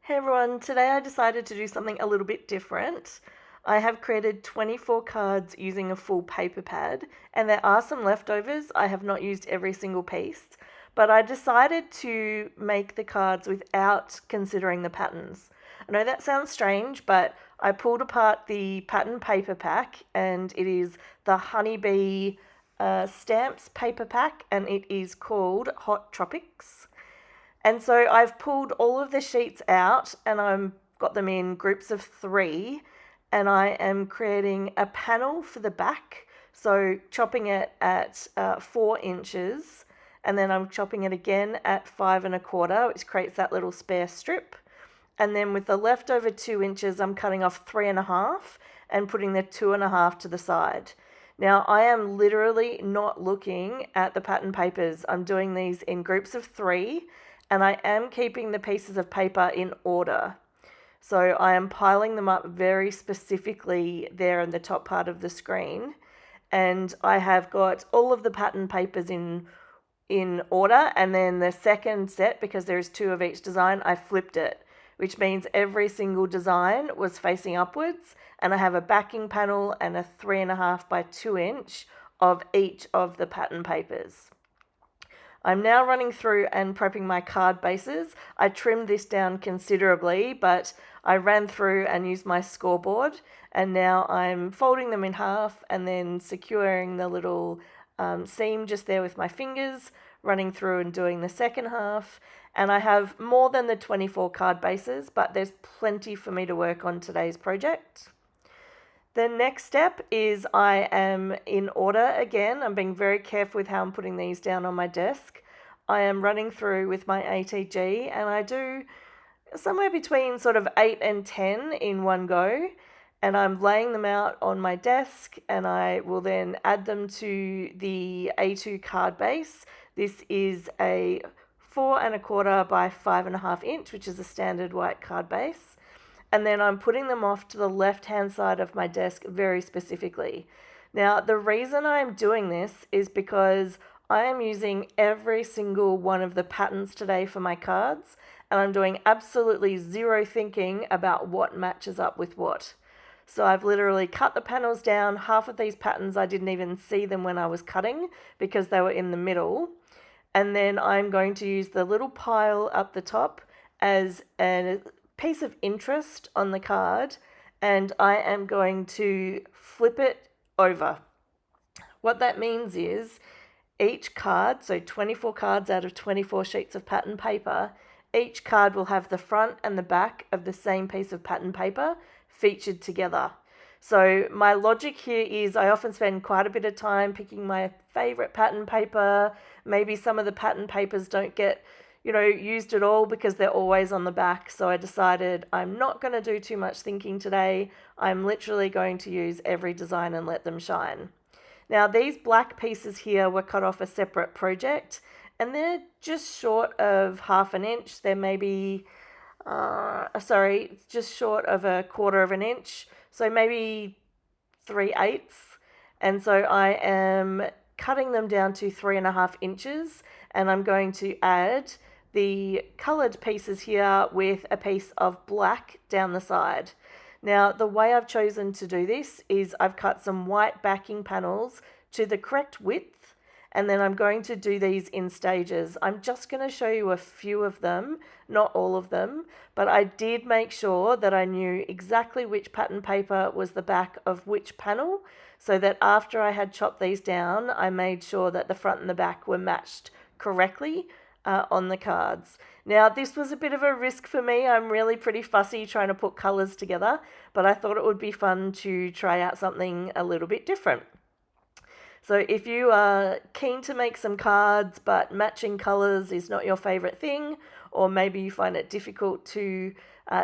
Hey everyone, today I decided to do something a little bit different. I have created 24 cards using a full paper pad, and there are some leftovers. I have not used every single piece, but I decided to make the cards without considering the patterns. I know that sounds strange, but I pulled apart the pattern paper pack, and it is the Honeybee Stamps paper pack, and it is called Hot Tropics. And so I've pulled all of the sheets out and I've got them in groups of 3, and I am creating a panel for the back. So chopping it at 4 inches, and then I'm chopping it again at 5 1/4, which creates that little spare strip. And then with the leftover 2 inches, I'm cutting off 3 1/2 and putting the 2 1/2 to the side. Now, I am literally not looking at the pattern papers. I'm doing these in groups of 3, and I am keeping the pieces of paper in order. So I am piling them up very specifically there in the top part of the screen. And I have got all of the pattern papers in order, and then the second set, because there's 2 of each design, I flipped it, which means every single design was facing upwards, and I have a backing panel and a 3 1/2 by 2 inch of each of the pattern papers. I'm now running through and prepping my card bases. I trimmed this down considerably, but I ran through and used my scoreboard, and now I'm folding them in half and then securing the little seam just there with my fingers, running through and doing the second half. And I have more than the 24 card bases, but there's plenty for me to work on today's project. The next step is I am in order again. I'm being very careful with how I'm putting these down on my desk. I am running through with my ATG, and I do somewhere between sort of 8 and 10 in one go. And I'm laying them out on my desk, and I will then add them to the A2 card base. This is a 4 1/4 by 5 1/2 inch, which is a standard white card base. And then I'm putting them off to the left-hand side of my desk very specifically. Now, the reason I'm doing this is because I am using every single one of the patterns today for my cards, and I'm doing absolutely zero thinking about what matches up with what. So I've literally cut the panels down. Half of these patterns, I didn't even see them when I was cutting because they were in the middle. And then I'm going to use the little pile up the top as a piece of interest on the card, and I am going to flip it over. What that means is each card, so 24 cards out of 24 sheets of pattern paper, each card will have the front and the back of the same piece of pattern paper featured together. So my logic here is I often spend quite a bit of time picking my favorite pattern paper. Maybe some of the pattern papers don't get used at all because they're always on the back. So I decided I'm not going to do too much thinking today. I'm literally going to use every design and let them shine. Now, these black pieces here were cut off a separate project, and they're just short of 1/2 inch. They're maybe, just short of 1/4 inch. So maybe 3/8. And so I am cutting them down to 3 1/2 inches, and I'm going to add the coloured pieces here with a piece of black down the side. Now, the way I've chosen to do this is I've cut some white backing panels to the correct width, and then I'm going to do these in stages. I'm just going to show you a few of them, not all of them, but I did make sure that I knew exactly which pattern paper was the back of which panel, so that after I had chopped these down, I made sure that the front and the back were matched correctly on the cards. Now, this was a bit of a risk for me. I'm really pretty fussy trying to put colours together, but I thought it would be fun to try out something a little bit different. So if you are keen to make some cards but matching colours is not your favourite thing, or maybe you find it difficult to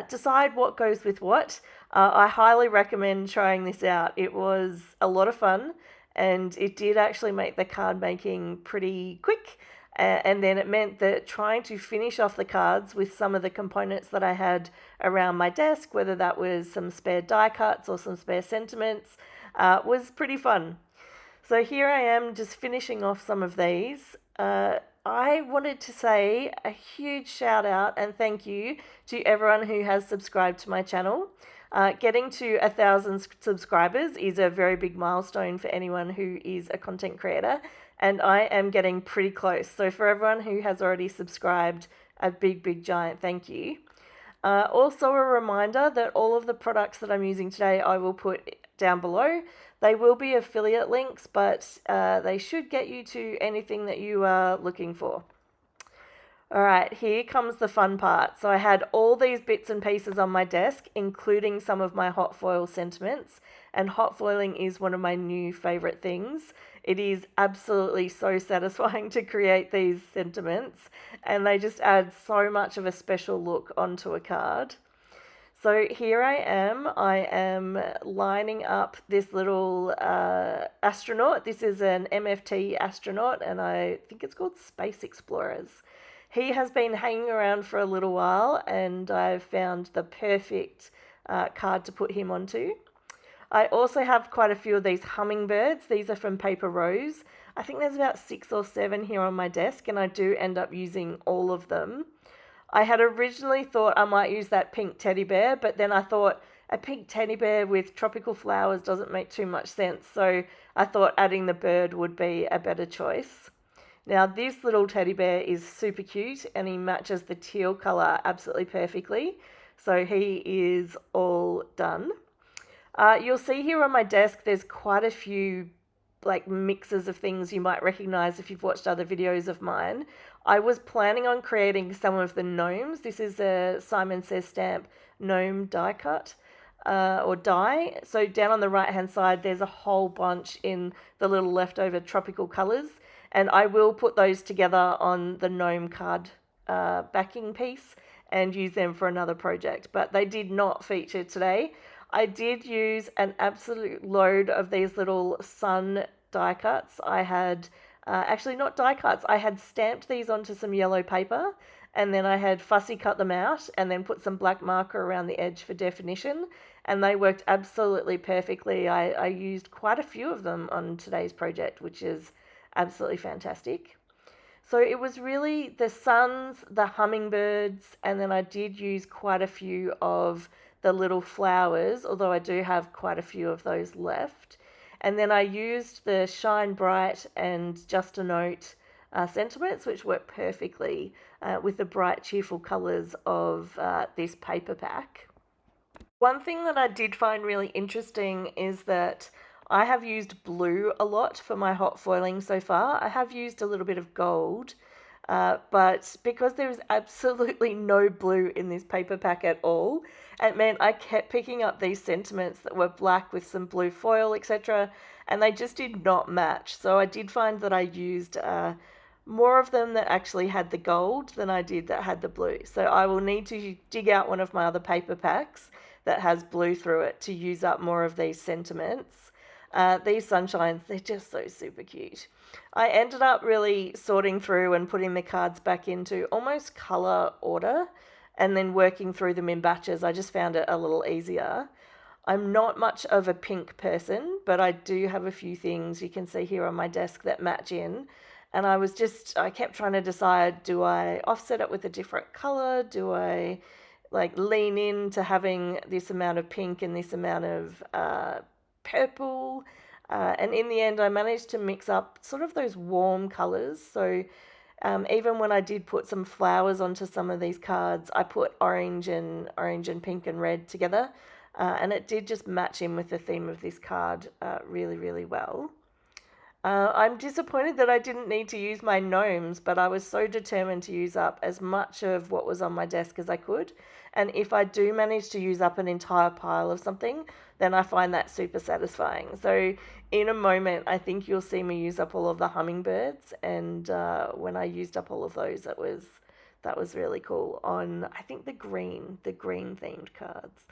decide what goes with what, I highly recommend trying this out. It was a lot of fun, and it did actually make the card making pretty quick. And then it meant that trying to finish off the cards with some of the components that I had around my desk, whether that was some spare die cuts or some spare sentiments, was pretty fun. So here I am just finishing off some of these. I wanted to say a huge shout out and thank you to everyone who has subscribed to my channel. Getting to 1,000 subscribers is a very big milestone for anyone who is a content creator, and I am getting pretty close. So for everyone who has already subscribed, a big, big, giant thank you. Also a reminder that all of the products that I'm using today I will put down below. They will be affiliate links, but they should get you to anything that you are looking for. All right, here comes the fun part. So I had all these bits and pieces on my desk, including some of my hot foil sentiments, and hot foiling is one of my new favorite things. It is absolutely so satisfying to create these sentiments, and they just add so much of a special look onto a card. So here I am lining up this little astronaut. This is an MFT astronaut, and I think it's called Space Explorers. He has been hanging around for a little while, and I've found the perfect card to put him onto. I also have quite a few of these hummingbirds. These are from Paper Rose. I think there's about 6 or 7 here on my desk, and I do end up using all of them. I had originally thought I might use that pink teddy bear, but then I thought a pink teddy bear with tropical flowers doesn't make too much sense, so I thought adding the bird would be a better choice. Now this little teddy bear is super cute and he matches the teal colour absolutely perfectly, so he is all done. You'll see here on my desk there's quite a few like mixes of things you might recognize if you've watched other videos of mine. I was planning on creating some of the gnomes. This is a Simon Says Stamp gnome die cut or die. So down on the right hand side there's a whole bunch in the little leftover tropical colors, and I will put those together on the gnome card backing piece and use them for another project, but they did not feature today. I did use an absolute load of these little sun die cuts. I had, actually not die cuts, I had stamped these onto some yellow paper, and then I had fussy cut them out and then put some black marker around the edge for definition, and they worked absolutely perfectly. I used quite a few of them on today's project, which is absolutely fantastic. So it was really the suns, the hummingbirds, and then I did use quite a few of the little flowers, although I do have quite a few of those left. And then I used the Shine Bright and Just a Note sentiments, which work perfectly with the bright, cheerful colours of this paper pack. One thing that I did find really interesting is that I have used blue a lot for my hot foiling so far. I have used a little bit of gold, but because there is absolutely no blue in this paper pack at all, it meant I kept picking up these sentiments that were black with some blue foil, etc., and they just did not match. So I did find that I used more of them that actually had the gold than I did that had the blue. So I will need to dig out one of my other paper packs that has blue through it to use up more of these sentiments. These sunshines, they're just so super cute. I ended up really sorting through and putting the cards back into almost colour order and then working through them in batches. I just found it a little easier. I'm not much of a pink person, but I do have a few things you can see here on my desk that match in. And I kept trying to decide, do I offset it with a different colour? Do I like lean into having this amount of pink and this amount of purple? And in the end I managed to mix up sort of those warm colours. So even when I did put some flowers onto some of these cards, I put orange and pink and red together, and it did just match in with the theme of this card really, really well. I'm disappointed that I didn't need to use my gnomes, but I was so determined to use up as much of what was on my desk as I could. And if I do manage to use up an entire pile of something, then I find that super satisfying. So in a moment, I think you'll see me use up all of the hummingbirds. And when I used up all of those, that was really cool on, I think, the green themed cards.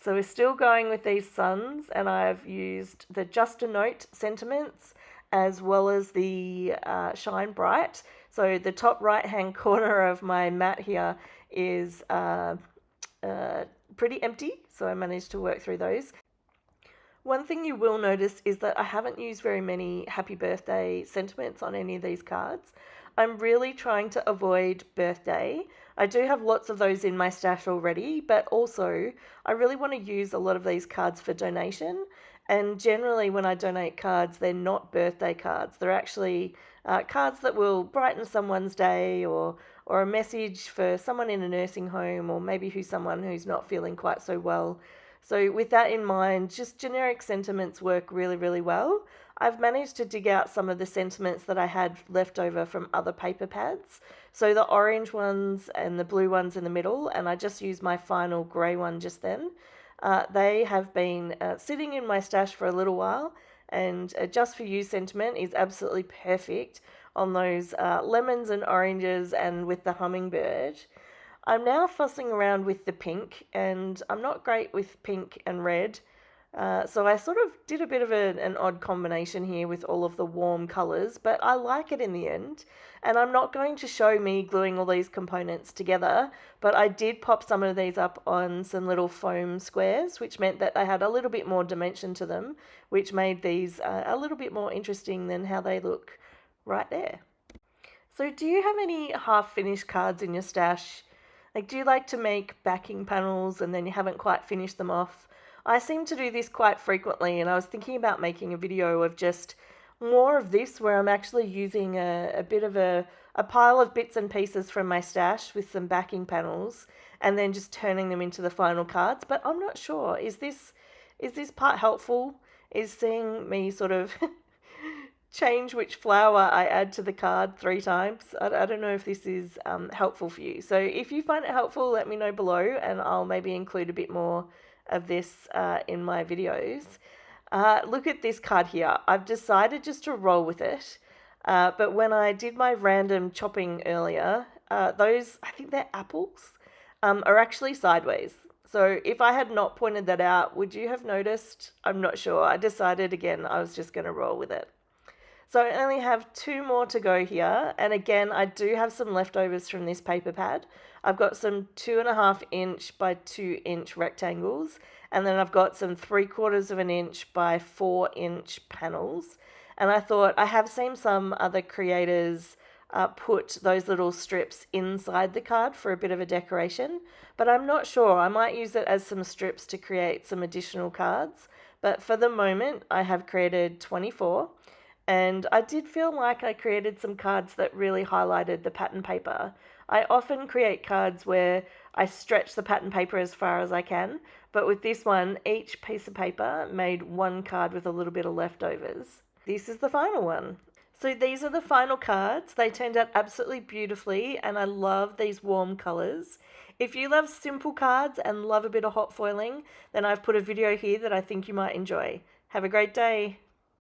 So we're still going with these suns, and I've used the Just a Note sentiments as well as the Shine Bright. So the top right hand corner of my mat here is pretty empty, so I managed to work through those. One thing you will notice is that I haven't used very many happy birthday sentiments on any of these cards. I'm really trying to avoid birthday. I do have lots of those in my stash already, but also I really want to use a lot of these cards for donation. And generally, when I donate cards, they're not birthday cards. They're actually cards that will brighten someone's day, or a message for someone in a nursing home, or maybe someone who's not feeling quite so well. So, with that in mind, just generic sentiments work really, really well. I've managed to dig out some of the sentiments that I had left over from other paper pads. So, the orange ones and the blue ones in the middle, and I just used my final grey one just then. They have been sitting in my stash for a little while, and Just For You sentiment is absolutely perfect on those lemons and oranges and with the hummingbird. I'm now fussing around with the pink, and I'm not great with pink and red. So I sort of did a bit of an odd combination here with all of the warm colours, but I like it in the end. And I'm not going to show me gluing all these components together, but I did pop some of these up on some little foam squares, which meant that they had a little bit more dimension to them, which made these a little bit more interesting than how they look right there. So do you have any half-finished cards in your stash? Like, do you like to make backing panels and then you haven't quite finished them off? I seem to do this quite frequently, and I was thinking about making a video of just more of this, where I'm actually using a bit of a pile of bits and pieces from my stash with some backing panels, and then just turning them into the final cards. But I'm not sure. Is this part helpful? Is seeing me sort of change which flower I add to the card 3 times? I don't know if this is helpful for you. So if you find it helpful, let me know below, and I'll maybe include a bit more of this in my videos. Look at this card here. I've decided just to roll with it. But when I did my random chopping earlier, those, I think they're apples, are actually sideways. So if I had not pointed that out, would you have noticed? I'm not sure. I decided again I was just going to roll with it. So I only have 2 more to go here. And again, I do have some leftovers from this paper pad. I've got some 2.5 inch by 2 inch rectangles. And then I've got some 3/4 of an inch by 4 inch panels. And I thought, I have seen some other creators put those little strips inside the card for a bit of a decoration. But I'm not sure. I might use it as some strips to create some additional cards. But for the moment, I have created 24. And I did feel like I created some cards that really highlighted the pattern paper. I often create cards where I stretch the pattern paper as far as I can, but with this one, each piece of paper made one card with a little bit of leftovers. This is the final one. So these are the final cards. They turned out absolutely beautifully, and I love these warm colours. If you love simple cards and love a bit of hot foiling, then I've put a video here that I think you might enjoy. Have a great day.